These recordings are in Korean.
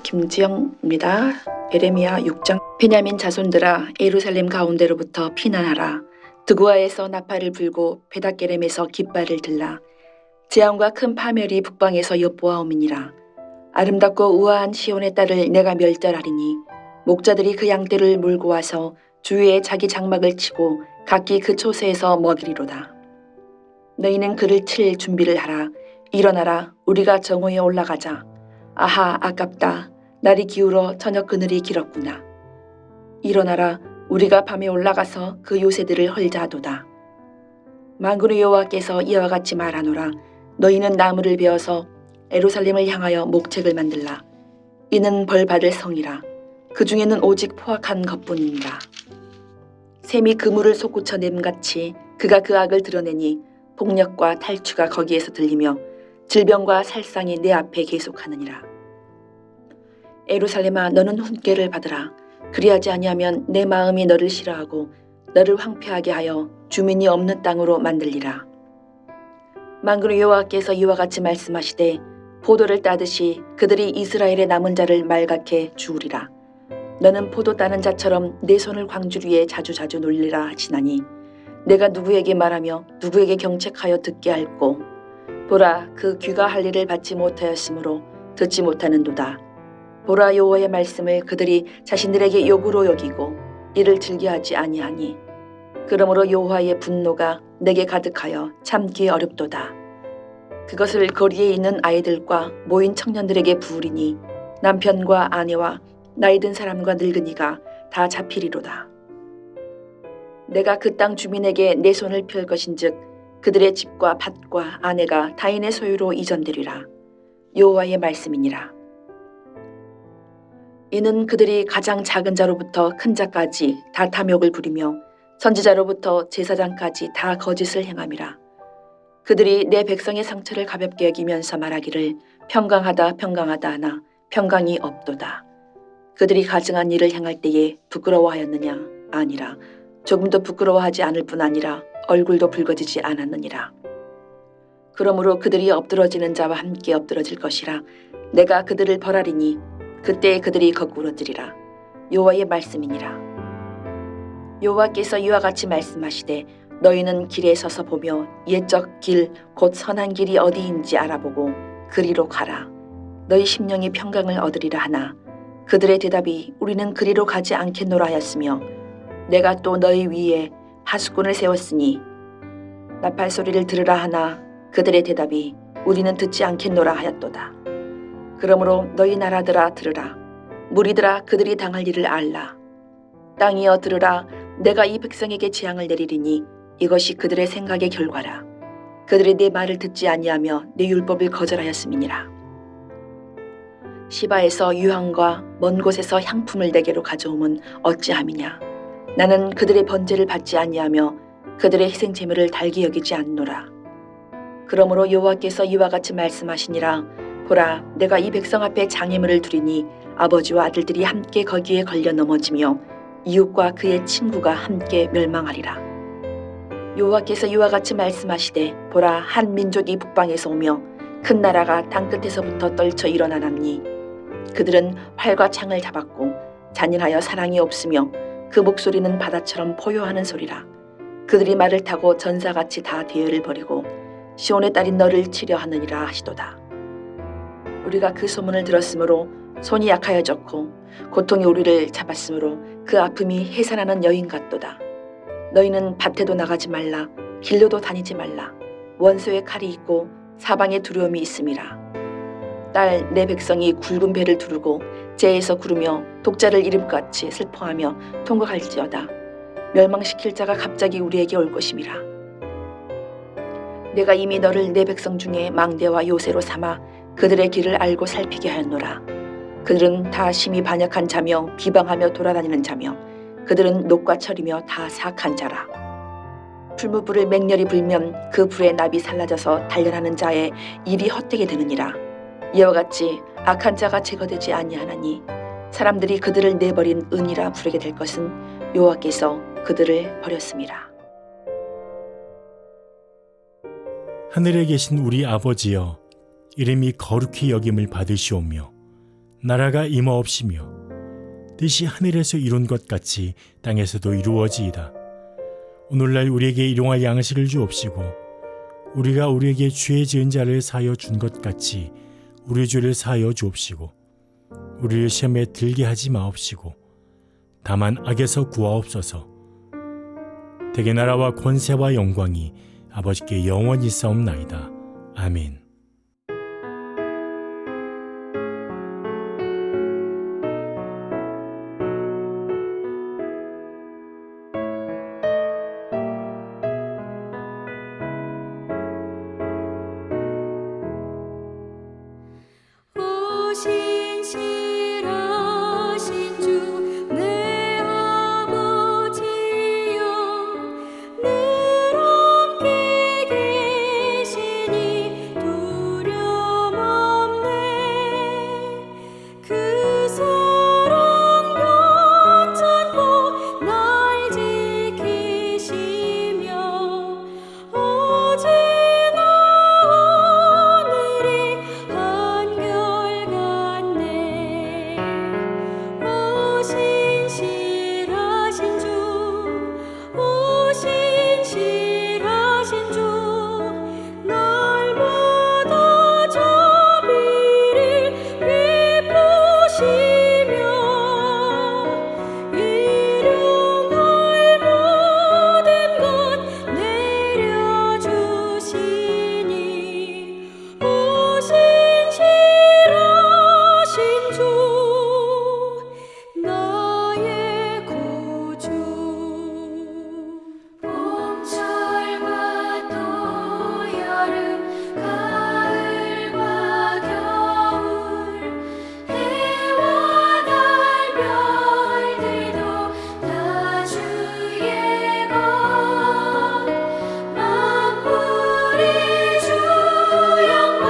김지영입니다. 에레미야 6장. 베냐민 자손들아, 예루살렘 가운데로부터 피난하라. 드고아에서 나팔을 불고 베닷게렘에서 깃발을 들라. 재앙과 큰 파멸이 북방에서 엿보아오미니라. 아름답고 우아한 시온의 딸을 내가 멸절하리니 목자들이 그 양떼를 몰고 와서 주위에 자기 장막을 치고 각기 그 초소에서 먹이리로다. 너희는 그를 칠 준비를 하라. 일어나라, 우리가 정오에 올라가자. 아하, 아깝다. 날이 기울어 저녁 그늘이 길었구나. 일어나라, 우리가 밤에 올라가서 그 요새들을 헐자 하도다. 만군의 여호와께서 이와 같이 말하노라. 너희는 나무를 베어서 예루살렘을 향하여 목책을 만들라. 이는 벌 받을 성이라. 그 중에는 오직 포악한 것뿐이니라. 샘이 그물을 솟구쳐 냄같이 그가 그 악을 드러내니 폭력과 탈취가 거기에서 들리며 질병과 살상이 내 앞에 계속하느니라. 예루살렘아, 너는 훈계를 받으라. 그리하지 아니하면 내 마음이 너를 싫어하고 너를 황폐하게 하여 주민이 없는 땅으로 만들리라. 만군의 여호와께서 이와 같이 말씀하시되 포도를 따듯이 그들이 이스라엘의 남은 자를 말갛게 주우리라. 너는 포도 따는 자처럼 내 손을 광주리에 자주자주 놀리라 하시나니 내가 누구에게 말하며 누구에게 경책하여 듣게 할꼬. 보라, 그 귀가 할 일을 받지 못하였으므로 듣지 못하는도다. 보라, 여호와의 말씀을 그들이 자신들에게 욕으로 여기고 이를 즐겨하지 아니하니 그러므로 여호와의 분노가 내게 가득하여 참기 어렵도다. 그것을 거리에 있는 아이들과 모인 청년들에게 부으리니 남편과 아내와 나이 든 사람과 늙은이가 다 잡히리로다. 내가 그 땅 주민에게 내 손을 펼 것인즉 그들의 집과 밭과 아내가 타인의 소유로 이전되리라. 여호와의 말씀이니라. 이는 그들이 가장 작은 자로부터 큰 자까지 다 탐욕을 부리며 선지자로부터 제사장까지 다 거짓을 행함이라. 그들이 내 백성의 상처를 가볍게 여기면서 말하기를 평강하다 평강하다 하나 평강이 없도다. 그들이 가증한 일을 행할 때에 부끄러워하였느냐? 아니라 조금도 부끄러워하지 않을 뿐 아니라 얼굴도 붉어지지 않았느니라. 그러므로 그들이 엎드러지는 자와 함께 엎드러질 것이라. 내가 그들을 벌하리니 그때 그들이 거꾸러지리라. 여호와의 말씀이니라. 여호와께서 이와 같이 말씀하시되 너희는 길에 서서 보며 옛적 길 곧 선한 길이 어디인지 알아보고 그리로 가라. 너희 심령이 평강을 얻으리라 하나 그들의 대답이 우리는 그리로 가지 않겠노라 하였으며 내가 또 너희 위에 파수꾼을 세웠으니 나팔 소리를 들으라 하나 그들의 대답이 우리는 듣지 않겠노라 하였도다. 그러므로 너희 나라들아 들으라. 무리들아 그들이 당할 일을 알라. 땅이여 들으라. 내가 이 백성에게 재앙을 내리리니 이것이 그들의 생각의 결과라. 그들이 내 말을 듣지 아니하며 내 율법을 거절하였음이니라. 시바에서 유향과 먼 곳에서 향품을 내게로 가져오면 어찌함이냐. 나는 그들의 번제를 받지 아니하며 그들의 희생 제물을 달게 여기지 않노라. 그러므로 여호와께서 이와 같이 말씀하시니라. 보라, 내가 이 백성 앞에 장애물을 두리니 아버지와 아들들이 함께 거기에 걸려 넘어지며 이웃과 그의 친구가 함께 멸망하리라. 여호와께서 이와 같이 말씀하시되 보라, 한 민족이 북방에서 오며 큰 나라가 땅끝에서부터 떨쳐 일어나나니 그들은 활과 창을 잡았고 잔인하여 사랑이 없으며 그 목소리는 바다처럼 포효하는 소리라. 그들이 말을 타고 전사같이 다 대열을 벌이고 시온의 딸인 너를 치려 하느니라 하시도다. 우리가 그 소문을 들었으므로 손이 약하여졌고 고통이 우리를 잡았으므로 그 아픔이 해산하는 여인 같도다. 너희는 밭에도 나가지 말라. 길로도 다니지 말라. 원수의 칼이 있고 사방에 두려움이 있음이라. 딸, 내 백성이 굵은 배를 두르고 재에서 구르며 독자를 이름같이 슬퍼하며 통곡할지어다. 멸망시킬 자가 갑자기 우리에게 올 것임이라. 내가 이미 너를 내 백성 중에 망대와 요새로 삼아 그들의 길을 알고 살피게 하였노라. 그들은 다 심히 반역한 자며 비방하며 돌아다니는 자며 그들은 녹과 철이며 다 사악한 자라. 풀무불을 맹렬히 불면 그 불에 납이 살라져서 단련하는 자의 일이 헛되게 되느니라. 이와 같이 악한 자가 제거되지 아니하나니 사람들이 그들을 내버린 은이라 부르게 될 것은 여호와께서 그들을 버렸음이라. 하늘에 계신 우리 아버지여, 이름이 거룩히 여김을 받으시오며 나라가 임하옵시며 뜻이 하늘에서 이룬 것 같이 땅에서도 이루어지이다. 오늘날 우리에게 일용할 양식을 주옵시고 우리가 우리에게 죄 지은 자를 사하여 준 것 같이 우리 죄를 사하여 주옵시고 우리를 시험에 들게 하지 마옵시고 다만 악에서 구하옵소서. 대개 나라와 권세와 영광이 아버지께 영원히 있사옵나이다. 아멘. 신실하신 주 내 아버지여 늘 함께 계시니 두려움 없네. 그 사랑 연찬고 날 지키시며 어제나 오늘이 한결같네. 오 신실하신 주, 오 신실하신 주, 날마다 자비를 베푸시며 일용할 모든 것 내려주시니 오 신실하신 주 나의 구주. 봄철과 또 여름 가을과 겨울 해와 달 별들도 다 주의 것 만물이 주 영광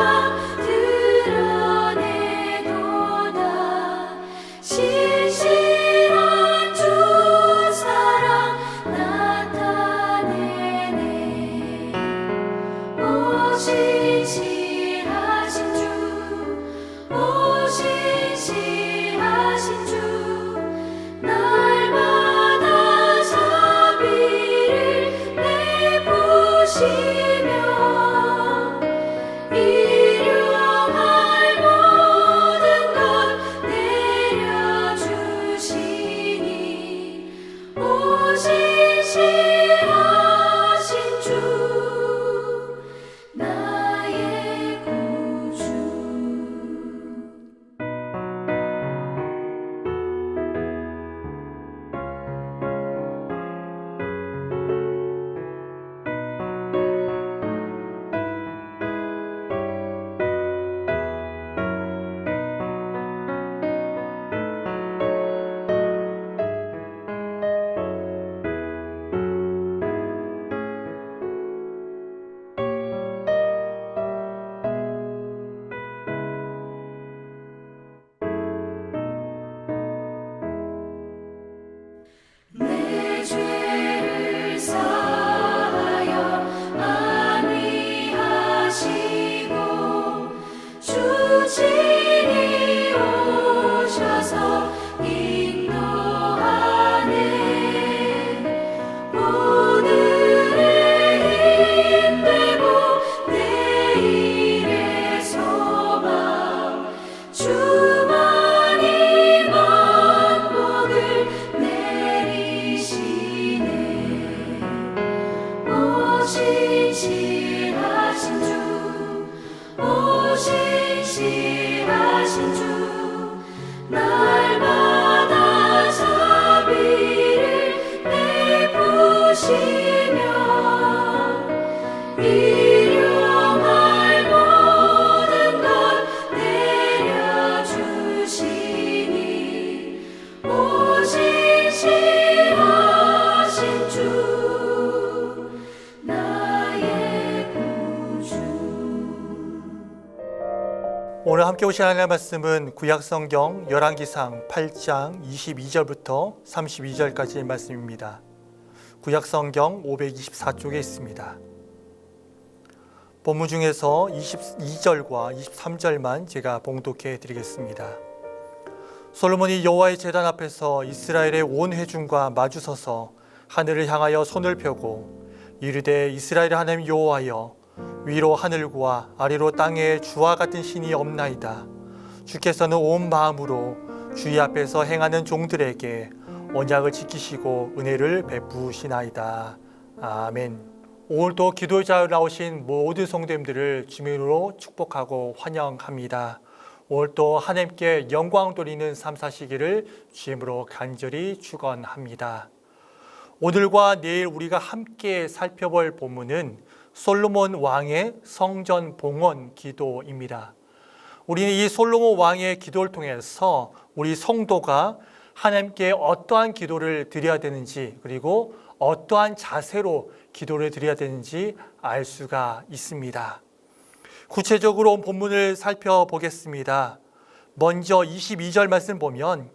드러내도다. 신실한 주 사랑 나타내네. 오 신실하신 주, 오 신실하신 주, 날마다 자비를 베푸시며 일용할 모든 것 내려주시니 오 신실하신 주 나의 구주. 내 죄를 사하여 안위하시고 주 친히 오셔서 인도하네. 오늘의 힘되고 내일의 소망 주만이 만복을 내리시네. 오 신실하신 주, 오 신실하신 주, 날마다 자비를 베푸시며 일용할 모든 것 내려주시니 오 신실하신 주 나의 구주. 오늘 함께 오신 하나님의 말씀은 구약성경 열왕기상 8장 22절부터 32절까지의 말씀입니다. 구약성경 524쪽에 있습니다. 본문 중에서 22절과 23절만 제가 봉독해 드리겠습니다. 솔로몬이 여호와의 제단 앞에서 이스라엘의 온 회중과 마주서서 하늘을 향하여 손을 펴고 이르되 이스라엘의 하나님 여호와여, 위로 하늘과 아래로 땅에 주와 같은 신이 없나이다. 주께서는 온 마음으로 주의 앞에서 행하는 종들에게 언약을 지키시고 은혜를 베푸시나이다. 아멘. 오늘도 기도의 자리에 나오신 모든 성도님들을 주민으로 축복하고 환영합니다. 오늘도 하나님께 영광 돌리는 삶 사시기를 주임으로 간절히 축원합니다. 오늘과 내일 우리가 함께 살펴볼 본문은 솔로몬 왕의 성전 봉헌 기도입니다. 우리는 이 솔로몬 왕의 기도를 통해서 우리 성도가 하나님께 어떠한 기도를 드려야 되는지, 그리고 어떠한 자세로 기도를 드려야 되는지 알 수가 있습니다. 구체적으로 본문을 살펴보겠습니다. 먼저 22절 말씀 보면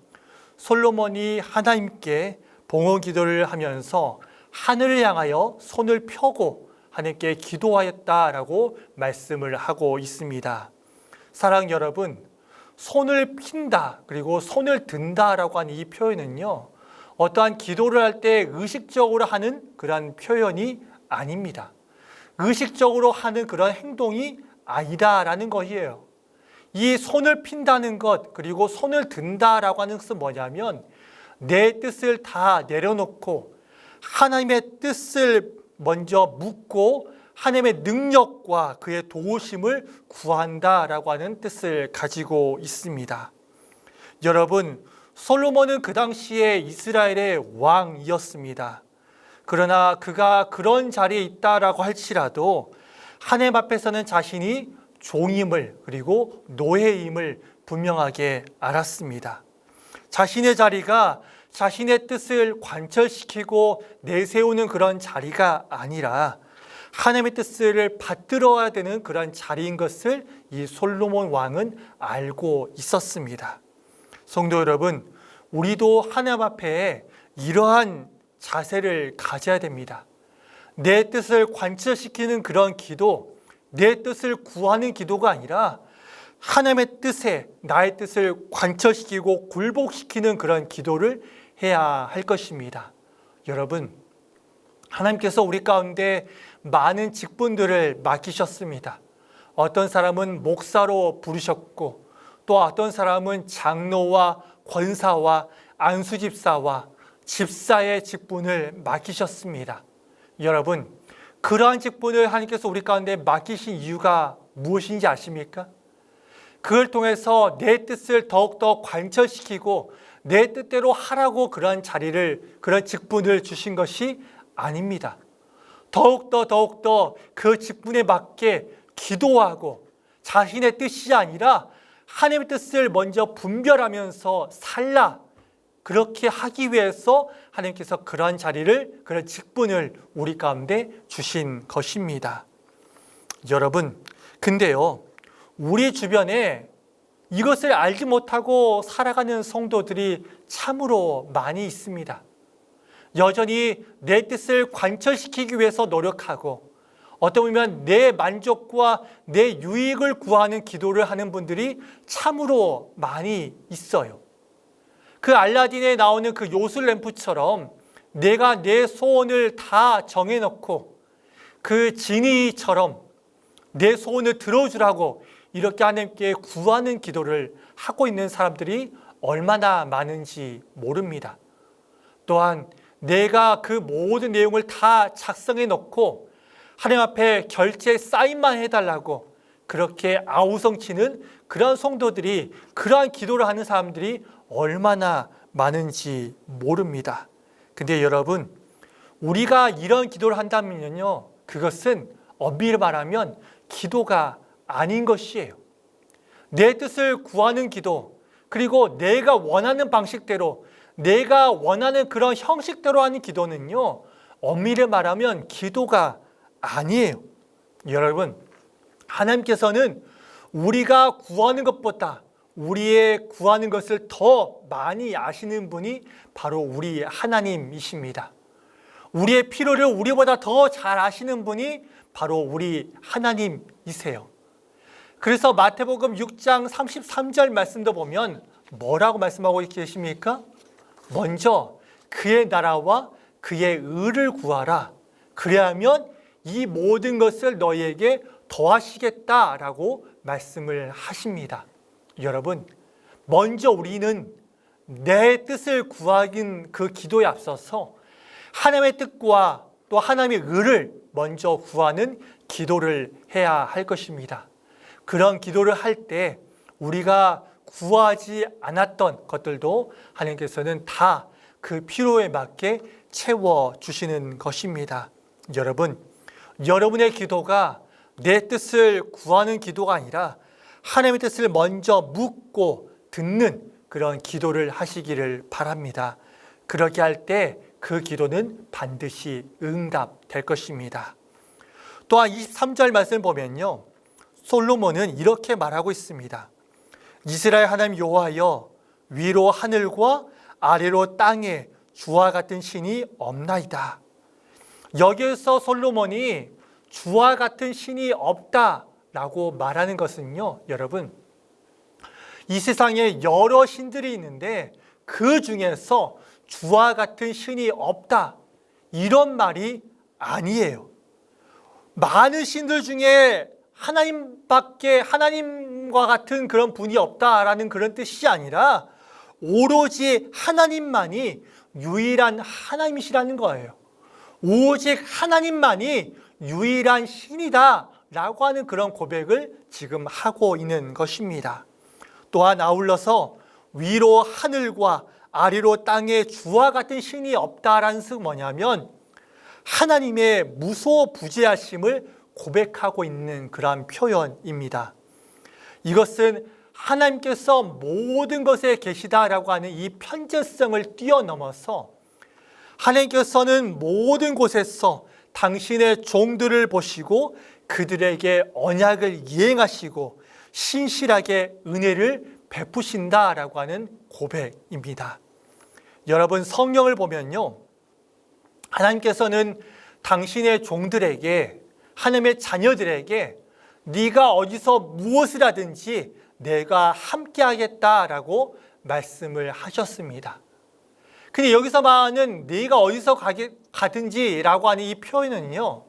솔로몬이 하나님께 봉헌 기도를 하면서 하늘을 향하여 손을 펴고 하나님께 기도하였다라고 말씀을 하고 있습니다. 사랑 여러분, 손을 핀다 그리고 손을 든다라고 하는 이 표현은요, 어떠한 기도를 할 때 의식적으로 하는 그러한 표현이 아닙니다. 의식적으로 하는 그런 행동이 아니다라는 것이에요. 이 손을 핀다는 것 그리고 손을 든다라고 하는 것은 뭐냐면 내 뜻을 다 내려놓고 하나님의 뜻을 먼저 묻고 하나님의 능력과 그의 도우심을 구한다라고 하는 뜻을 가지고 있습니다. 여러분, 솔로몬은 그 당시에 이스라엘의 왕이었습니다. 그러나 그가 그런 자리에 있다라고 할지라도 하나님 앞에서는 자신이 종임을 그리고 노예임을 분명하게 알았습니다. 자신의 자리가 자신의 뜻을 관철시키고 내세우는 그런 자리가 아니라 하나님의 뜻을 받들어야 되는 그런 자리인 것을 이 솔로몬 왕은 알고 있었습니다. 성도 여러분, 우리도 하나님 앞에 이러한 자세를 가져야 됩니다. 내 뜻을 관철시키는 그런 기도, 내 뜻을 구하는 기도가 아니라 하나님의 뜻에 나의 뜻을 관철시키고 굴복시키는 그런 기도를 해야 할 것입니다. 여러분, 하나님께서 우리 가운데 많은 직분들을 맡기셨습니다. 어떤 사람은 목사로 부르셨고, 또 어떤 사람은 장로와 권사와 안수집사와 집사의 직분을 맡기셨습니다. 여러분, 그러한 직분을 하나님께서 우리 가운데 맡기신 이유가 무엇인지 아십니까? 그걸 통해서 내 뜻을 더욱더 관철시키고 내 뜻대로 하라고 그런 자리를, 그런 직분을 주신 것이 아닙니다. 더욱더 그 직분에 맞게 기도하고 자신의 뜻이 아니라 하나님의 뜻을 먼저 분별하면서 살라, 그렇게 하기 위해서 하나님께서 그러한 자리를, 그런 직분을 우리 가운데 주신 것입니다. 여러분, 근데요, 우리 주변에 이것을 알지 못하고 살아가는 성도들이 참으로 많이 있습니다. 여전히 내 뜻을 관철시키기 위해서 노력하고 어떻게 보면 내 만족과 내 유익을 구하는 기도를 하는 분들이 참으로 많이 있어요. 그 알라딘에 나오는 그 요술램프처럼 내가 내 소원을 다 정해놓고 그 지니처럼 내 소원을 들어주라고 이렇게 하나님께 구하는 기도를 하고 있는 사람들이 얼마나 많은지 모릅니다. 또한 내가 그 모든 내용을 다 작성해 놓고 하나님 앞에 결제 사인만 해달라고 그렇게 아우성치는 그러한 성도들이, 그러한 기도를 하는 사람들이 얼마나 많은지 모릅니다. 근데 여러분, 우리가 이런 기도를 한다면요, 그것은 엄밀히 말하면 기도가 아닌 것이에요. 내 뜻을 구하는 기도, 그리고 내가 원하는 방식대로, 내가 원하는 그런 형식대로 하는 기도는요, 엄밀히 말하면 기도가 아니에요. 여러분, 하나님께서는 우리가 구하는 것보다 우리의 구하는 것을 더 많이 아시는 분이 바로 우리 하나님이십니다. 우리의 필요를 우리보다 더 잘 아시는 분이 바로 우리 하나님이세요. 그래서 마태복음 6장 33절 말씀도 보면 뭐라고 말씀하고 계십니까? 먼저 그의 나라와 그의 의를 구하라. 그래야면 이 모든 것을 너희에게 더하시겠다라고 말씀을 하십니다. 여러분, 먼저 우리는 내 뜻을 구하긴 그 기도에 앞서서 하나님의 뜻과 또 하나님의 의를 먼저 구하는 기도를 해야 할 것입니다. 그런 기도를 할 때 우리가 구하지 않았던 것들도 하나님께서는 다 그 필요에 맞게 채워주시는 것입니다. 여러분, 여러분의 기도가 내 뜻을 구하는 기도가 아니라 하나님의 뜻을 먼저 묻고 듣는 그런 기도를 하시기를 바랍니다. 그렇게 할 때 그 기도는 반드시 응답될 것입니다. 또한 23절 말씀을 보면요, 솔로몬은 이렇게 말하고 있습니다. 이스라엘 하나님 여호와여, 위로 하늘과 아래로 땅에 주와 같은 신이 없나이다. 여기에서 솔로몬이 주와 같은 신이 없다라고 말하는 것은요, 여러분, 이 세상에 여러 신들이 있는데 그 중에서 주와 같은 신이 없다, 이런 말이 아니에요. 많은 신들 중에 하나님과 같은 그런 분이 없다라는 그런 뜻이 아니라 오로지 하나님만이 유일한 하나님이시라는 거예요. 오직 하나님만이 유일한 신이다라고 하는 그런 고백을 지금 하고 있는 것입니다. 또한 아울러서 위로 하늘과 아래로 땅에 주와 같은 신이 없다라는 뜻은 뭐냐면 하나님의 무소부재하심을 고백하고 있는 그러한 표현입니다. 이것은 하나님께서 모든 것에 계시다라고 하는 이 편재성을 뛰어넘어서 하나님께서는 모든 곳에서 당신의 종들을 보시고 그들에게 언약을 이행하시고 신실하게 은혜를 베푸신다라고 하는 고백입니다. 여러분, 성경을 보면요, 하나님께서는 당신의 종들에게, 하나님의 자녀들에게 네가 어디서 무엇을 하든지 내가 함께 하겠다라고 말씀을 하셨습니다. 근데 여기서 말하는 네가 어디서 가든지라고 하는 이 표현은요,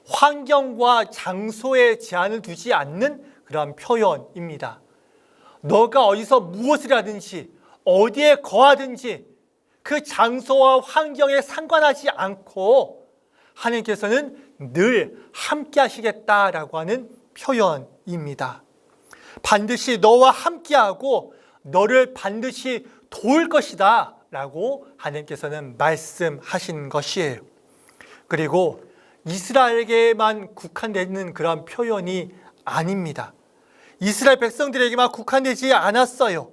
환경과 장소에 제한을 두지 않는 그런 표현입니다. 너가 어디서 무엇을 하든지 어디에 거하든지 그 장소와 환경에 상관하지 않고 하나님께서는 늘 함께 하시겠다라고 하는 표현입니다. 반드시 너와 함께하고 너를 반드시 도울 것이다 라고 하나님께서는 말씀하신 것이에요. 그리고 이스라엘에게만 국한되는 그런 표현이 아닙니다. 이스라엘 백성들에게만 국한되지 않았어요.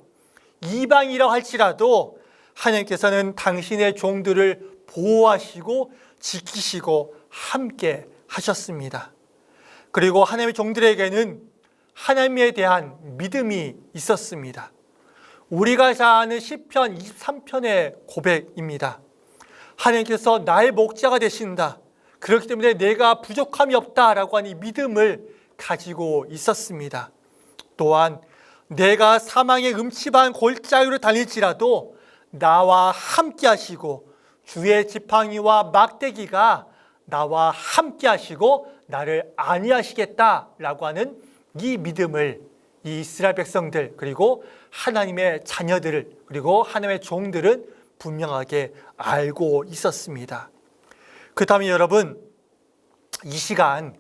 이방이라 할지라도 하나님께서는 당신의 종들을 보호하시고 지키시고 함께 하셨습니다. 그리고 하나님의 종들에게는 하나님에 대한 믿음이 있었습니다. 우리가 잘 아는 시편 23편의 고백입니다. 하나님께서 나의 목자가 되신다. 그렇기 때문에 내가 부족함이 없다라고 하는 이 믿음을 가지고 있었습니다. 또한 내가 사망의 음침한 골짜기로 다닐지라도 나와 함께 하시고 주의 지팡이와 막대기가 나와 함께 하시고 나를 안위하시겠다라고 하는 이 믿음을 이 이스라엘 백성들 그리고 하나님의 자녀들 그리고 하나님의 종들은 분명하게 알고 있었습니다. 그렇다면 여러분, 이 시간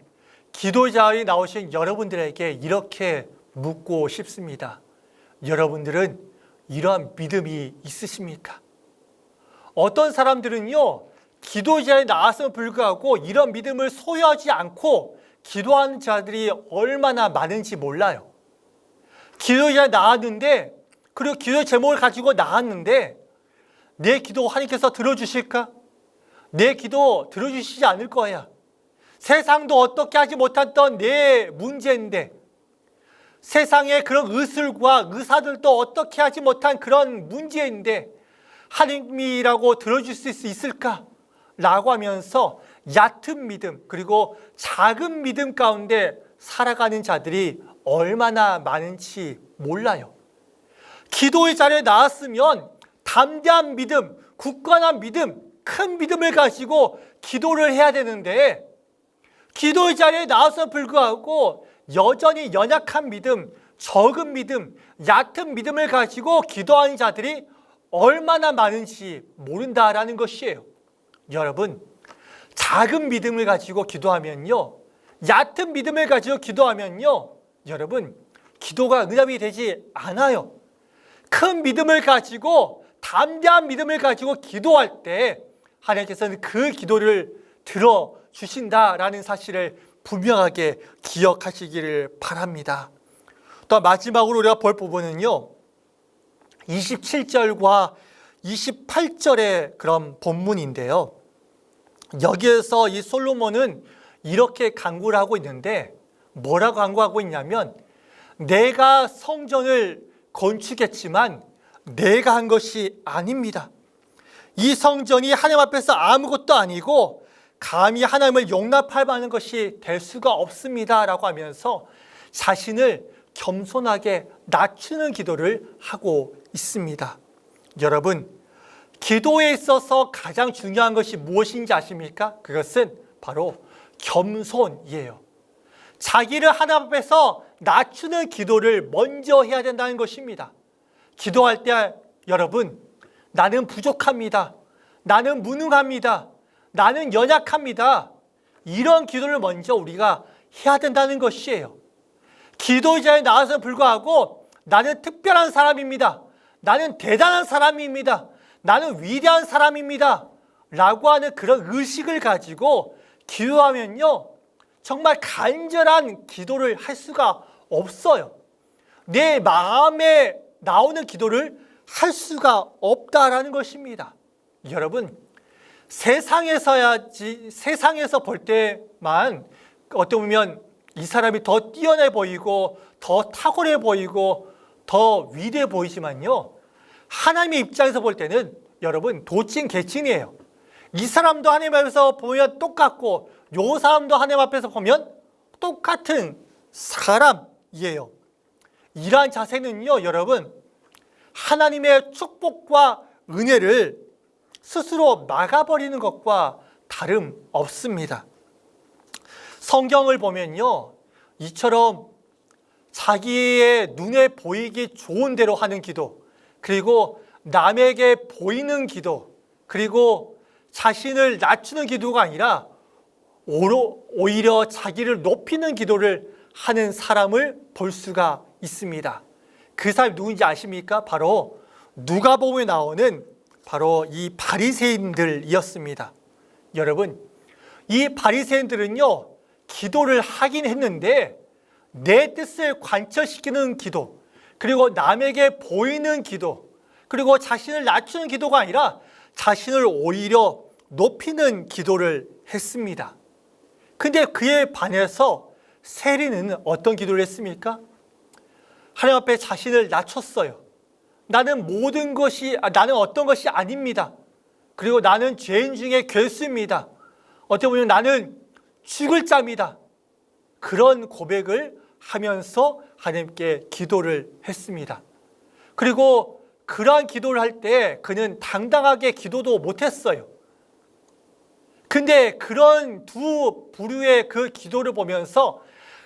기도자에 나오신 여러분들에게 이렇게 묻고 싶습니다. 여러분들은 이러한 믿음이 있으십니까? 어떤 사람들은요, 기도자에 나왔음을 불구하고 이런 믿음을 소유하지 않고 기도하는 자들이 얼마나 많은지 몰라요. 기도자에 나왔는데, 그리고 기도 제목을 가지고 나왔는데 내 기도 하나님께서 들어주실까? 내 기도 들어주시지 않을 거야. 세상도 어떻게 하지 못했던 내 문제인데, 세상의 그런 의술과 의사들도 어떻게 하지 못한 그런 문제인데 하나님이라고 들어줄 수 있을까? 라고 하면서 얕은 믿음 그리고 작은 믿음 가운데 살아가는 자들이 얼마나 많은지 몰라요. 기도의 자리에 나왔으면 담대한 믿음, 굳건한 믿음, 큰 믿음을 가지고 기도를 해야 되는데 기도의 자리에 나와서 불구하고 여전히 연약한 믿음, 적은 믿음, 얕은 믿음을 가지고 기도하는 자들이 얼마나 많은지 모른다라는 것이에요. 여러분, 작은 믿음을 가지고 기도하면요, 얕은 믿음을 가지고 기도하면요, 여러분, 기도가 응답이 되지 않아요. 큰 믿음을 가지고 담대한 믿음을 가지고 기도할 때 하나님께서는 그 기도를 들어주신다라는 사실을 분명하게 기억하시기를 바랍니다. 또 마지막으로 우리가 볼 부분은요, 27절과 28절의 그런 본문인데요. 여기에서 이 솔로몬은 이렇게 간구를 하고 있는데 뭐라고 간구하고 있냐면 내가 성전을 건축했지만 내가 한 것이 아닙니다. 이 성전이 하나님 앞에서 아무것도 아니고 감히 하나님을 용납할 만한 것이 될 수가 없습니다 라고 하면서 자신을 겸손하게 낮추는 기도를 하고 있습니다. 여러분, 기도에 있어서 가장 중요한 것이 무엇인지 아십니까? 그것은 바로 겸손이에요. 자기를 하나님 앞에서 낮추는 기도를 먼저 해야 된다는 것입니다. 기도할 때 여러분, 나는 부족합니다. 나는 무능합니다. 나는 연약합니다. 이런 기도를 먼저 우리가 해야 된다는 것이에요. 기도의 자리에 나와서 불구하고 나는 특별한 사람입니다. 나는 대단한 사람입니다. 나는 위대한 사람입니다. 라고 하는 그런 의식을 가지고 기도하면요, 정말 간절한 기도를 할 수가 없어요. 내 마음에 나오는 기도를 할 수가 없다라는 것입니다. 여러분, 세상에서 볼 때만 어떻게 보면 이 사람이 더 뛰어나 보이고 더 탁월해 보이고 더 위대해 보이지만요, 하나님의 입장에서 볼 때는 여러분 도찐 개찐이에요. 이 사람도 하나님 앞에서 보면 똑같고 요 사람도 하나님 앞에서 보면 똑같은 사람이에요. 이러한 자세는요, 여러분, 하나님의 축복과 은혜를 스스로 막아버리는 것과 다름없습니다. 성경을 보면요, 이처럼 자기의 눈에 보이기 좋은 대로 하는 기도, 그리고 남에게 보이는 기도, 그리고 자신을 낮추는 기도가 아니라 오히려 자기를 높이는 기도를 하는 사람을 볼 수가 있습니다. 그 사람이 누군지 아십니까? 바로 누가복음에 나오는 바로 이 바리새인들이었습니다. 여러분, 이 바리새인들은요, 기도를 하긴 했는데 내 뜻을 관철시키는 기도, 그리고 남에게 보이는 기도, 그리고 자신을 낮추는 기도가 아니라 자신을 오히려 높이는 기도를 했습니다. 근데 그에 반해서 세리는 어떤 기도를 했습니까? 하나님 앞에 자신을 낮췄어요. 나는 나는 어떤 것이 아닙니다. 그리고 나는 죄인 중에 괴수입니다. 어떻게 보면 나는 죽을 자입니다. 그런 고백을 하면서 하나님께 기도를 했습니다. 그리고 그러한 기도를 할 때 그는 당당하게 기도도 못했어요. 근데 그런 두 부류의 그 기도를 보면서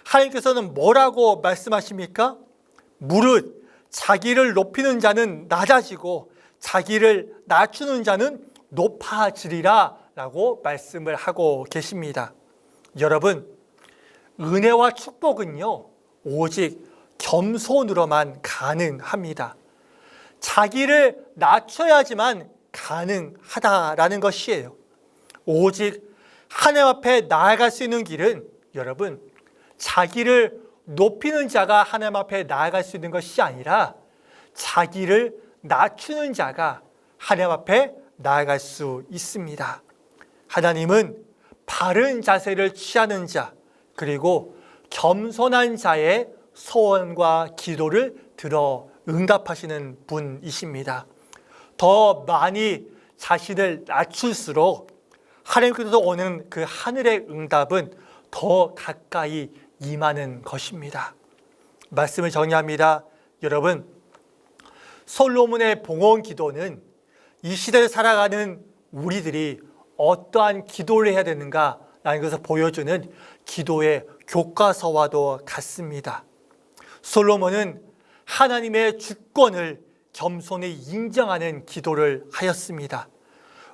하나님께서는 뭐라고 말씀하십니까? 무릇 자기를 높이는 자는 낮아지고 자기를 낮추는 자는 높아지리라 라고 말씀을 하고 계십니다. 여러분, 은혜와 축복은요, 오직 겸손으로만 가능합니다. 자기를 낮춰야지만 가능하다라는 것이에요. 오직 하나님 앞에 나아갈 수 있는 길은 여러분, 자기를 높이는 자가 하나님 앞에 나아갈 수 있는 것이 아니라 자기를 낮추는 자가 하나님 앞에 나아갈 수 있습니다. 하나님은 바른 자세를 취하는 자, 그리고 겸손한 자의 소원과 기도를 들어 응답하시는 분이십니다. 더 많이 자신을 낮출수록 하나님께서 오는 그 하늘의 응답은 더 가까이 임하는 것입니다. 말씀을 정리합니다. 여러분, 솔로몬의 봉헌 기도는 이 시대를 살아가는 우리들이 어떠한 기도를 해야 되는가라는 것을 보여주는 기도의 교과서와도 같습니다. 솔로몬은 하나님의 주권을 겸손히 인정하는 기도를 하였습니다.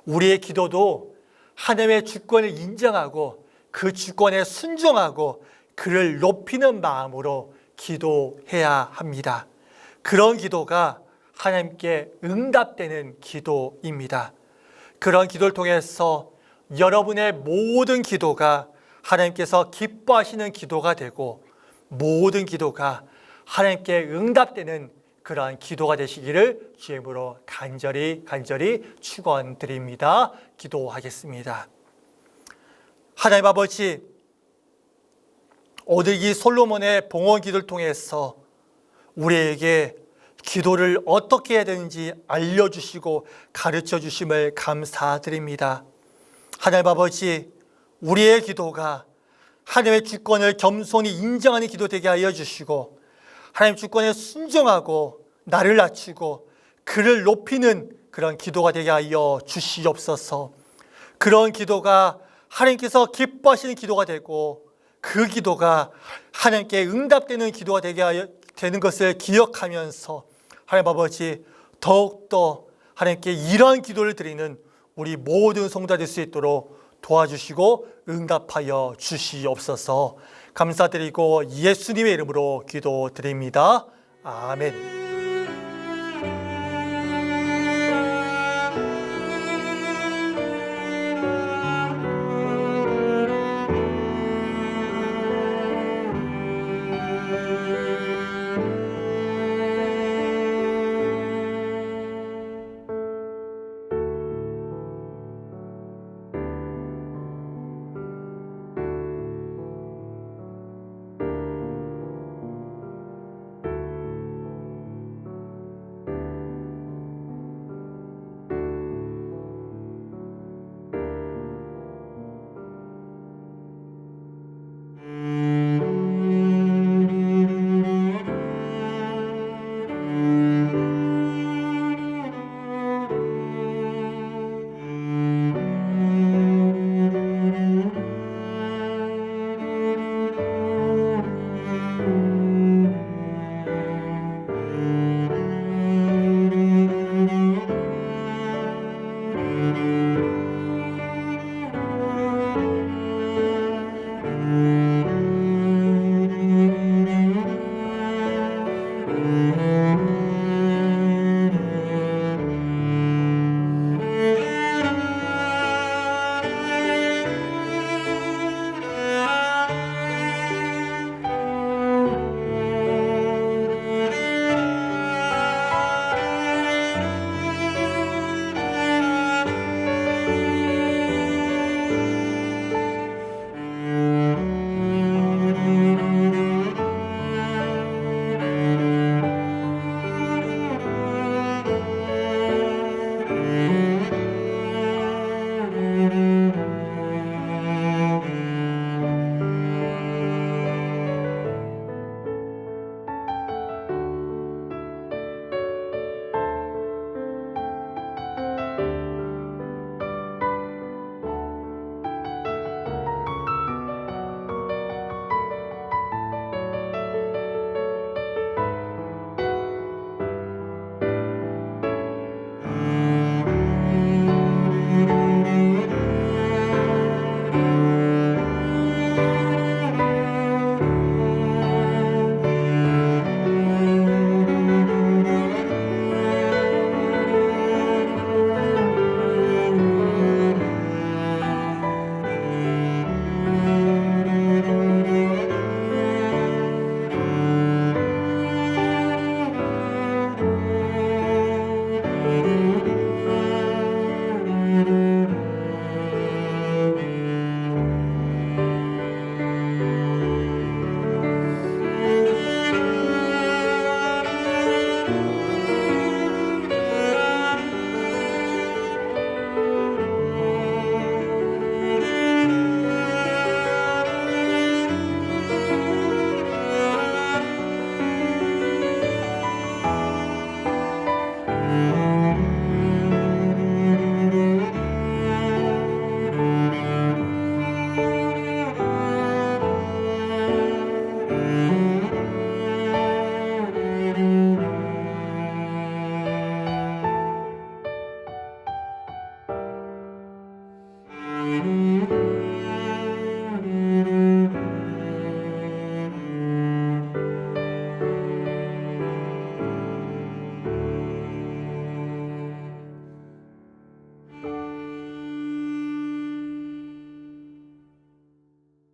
우리의 기도도 하나님의 주권을 인정하고 그 주권에 순종하고 그를 높이는 마음으로 기도해야 합니다. 그런 기도가 하나님께 응답되는 기도입니다. 그런 기도를 통해서 여러분의 모든 기도가 하나님께서 기뻐하시는 기도가 되고 모든 기도가 하나님께 응답되는 그러한 기도가 되시기를 주의 이름으로 간절히 축원드립니다. 기도하겠습니다. 하나님 아버지, 오늘 이 솔로몬의 봉헌 기도를 통해서 우리에게 기도를 어떻게 해야 되는지 알려주시고 가르쳐 주심을 감사드립니다. 하나님 아버지, 우리의 기도가 하나님의 주권을 겸손히 인정하는 기도 되게 하여 주시고 하나님 주권에 순종하고 나를 낮추고 그를 높이는 그런 기도가 되게 하여 주시옵소서. 그런 기도가 하나님께서 기뻐하시는 기도가 되고 그 기도가 하나님께 응답되는 기도가 되는 것을 기억하면서 하나님 아버지, 더욱더 하나님께 이러한 기도를 드리는 우리 모든 성도가 될 수 있도록 도와주시고 응답하여 주시옵소서. 감사드리고 예수님의 이름으로 기도드립니다. 아멘.